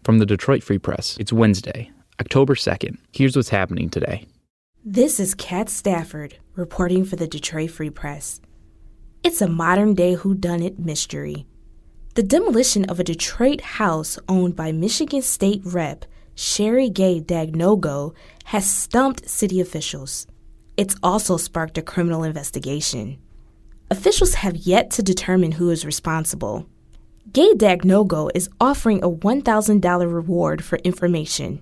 From the Detroit Free Press, it's Wednesday, October 2nd. Here's what's happening today. This is Kat Stafford reporting for the Detroit Free Press. It's a modern-day whodunit mystery. The demolition of a Detroit house owned by Michigan State Rep. Sherry Gay Dagnogo has stumped city officials. It's also sparked a criminal investigation. Officials have yet to determine who is responsible. Gay Dagnogo is offering a $1,000 reward for information.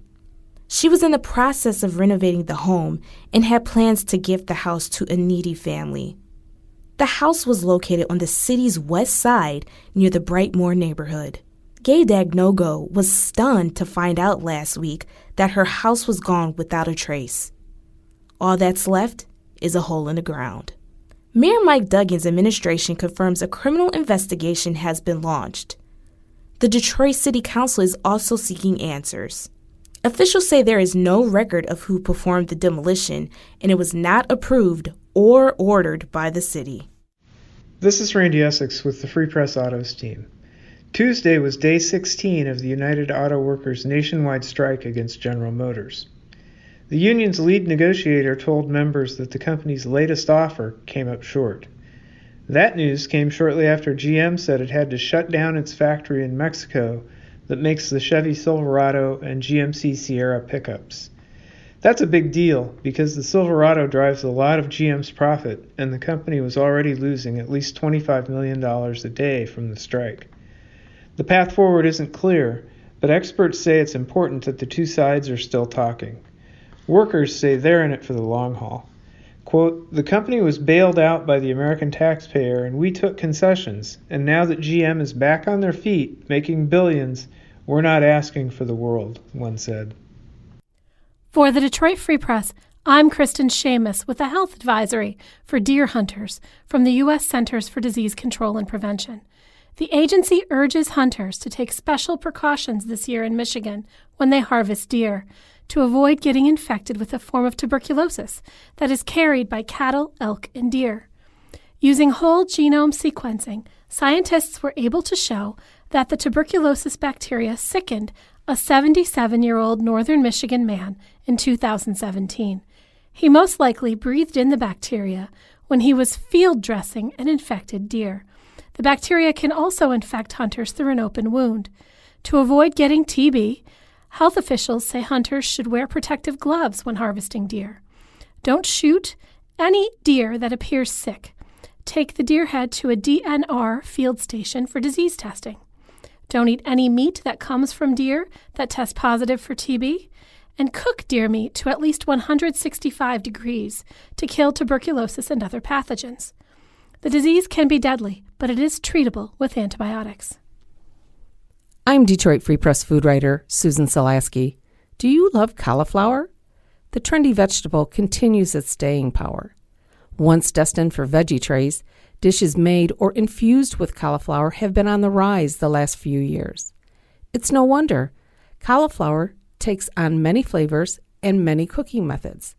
She was in the process of renovating the home and had plans to gift the house to a needy family. The house was located on the city's west side near the Brightmoor neighborhood. Gay Dagnogo was stunned to find out last week that her house was gone without a trace. All that's left is a hole in the ground. Mayor Mike Duggan's administration confirms a criminal investigation has been launched. The Detroit City Council is also seeking answers. Officials say there is no record of who performed the demolition, and it was not approved or ordered by the city. This is Randy Essex with the Free Press Autos team. Tuesday was day 16 of the United Auto Workers' nationwide strike against General Motors. The union's lead negotiator told members that the company's latest offer came up short. That news came shortly after GM said it had to shut down its factory in Mexico that makes the Chevy Silverado and GMC Sierra pickups. That's a big deal because the Silverado drives a lot of GM's profit, and the company was already losing at least $25 million a day from the strike. The path forward isn't clear, but experts say it's important that the two sides are still talking. Workers say they're in it for the long haul. Quote, "The company was bailed out by the American taxpayer and we took concessions, and now that GM is back on their feet, making billions, we're not asking for the world," one said. For the Detroit Free Press, I'm Kristen Shamus with a health advisory for deer hunters from the U.S. Centers for Disease Control and Prevention. The agency urges hunters to take special precautions this year in Michigan when they harvest deer to avoid getting infected with a form of tuberculosis that is carried by cattle, elk, and deer. Using whole genome sequencing, scientists were able to show that the tuberculosis bacteria sickened a 77-year-old northern Michigan man in 2017. He most likely breathed in the bacteria when he was field dressing an infected deer. The bacteria can also infect hunters through an open wound. To avoid getting TB, health officials say hunters should wear protective gloves when harvesting deer. Don't shoot any deer that appears sick. Take the deer head to a DNR field station for disease testing. Don't eat any meat that comes from deer that test positive for TB. And cook deer meat to at least 165 degrees to kill tuberculosis and other pathogens. The disease can be deadly, but it is treatable with antibiotics. I'm Detroit Free Press food writer Susan Selaski. Do you love cauliflower? The trendy vegetable continues its staying power. Once destined for veggie trays, dishes made or infused with cauliflower have been on the rise the last few years. It's no wonder. Cauliflower takes on many flavors and many cooking methods.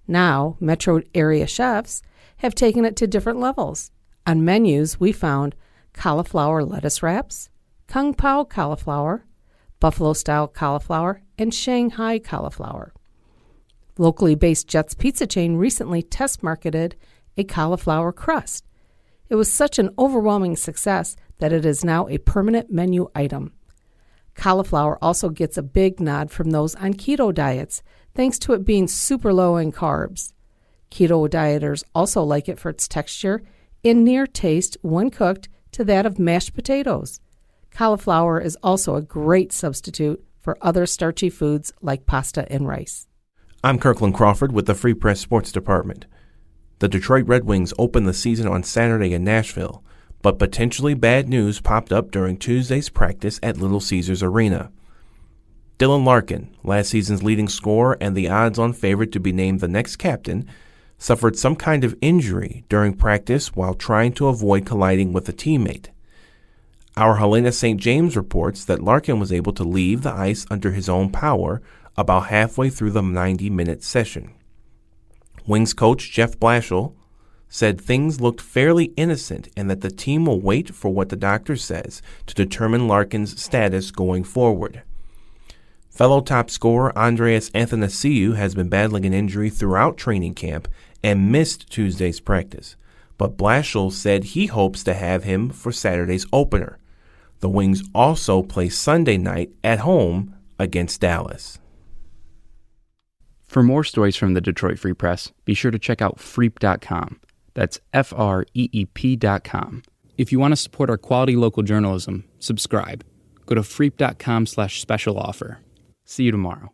Now, metro area chefs have taken it to different levels. On menus, we found cauliflower lettuce wraps, Kung Pao cauliflower, buffalo-style cauliflower, and Shanghai cauliflower. Locally based Jets Pizza chain recently test-marketed a cauliflower crust. It was such an overwhelming success that it is now a permanent menu item. Cauliflower also gets a big nod from those on keto diets, thanks to it being super low in carbs. Keto dieters also like it for its texture and near taste when cooked to that of mashed potatoes. Cauliflower is also a great substitute for other starchy foods like pasta and rice. I'm Kirkland Crawford with the Free Press Sports Department. The Detroit Red Wings opened the season on Saturday in Nashville, but potentially bad news popped up during Tuesday's practice at Little Caesars Arena. Dylan Larkin, last season's leading scorer and the odds-on favorite to be named the next captain, suffered some kind of injury during practice while trying to avoid colliding with a teammate. Our Helena St. James reports that Larkin was able to leave the ice under his own power about halfway through the 90-minute session. Wings coach Jeff Blashill said things looked fairly innocent and that the team will wait for what the doctor says to determine Larkin's status going forward. Fellow top scorer Andreas Athanasiou has been battling an injury throughout training camp and missed Tuesday's practice, but Blashill said he hopes to have him for Saturday's opener. The Wings also play Sunday night at home against Dallas. For more stories from the Detroit Free Press, be sure to check out freep.com. That's FREEP.com. If you want to support our quality local journalism, subscribe. Go to freep.com/special offer. See you tomorrow.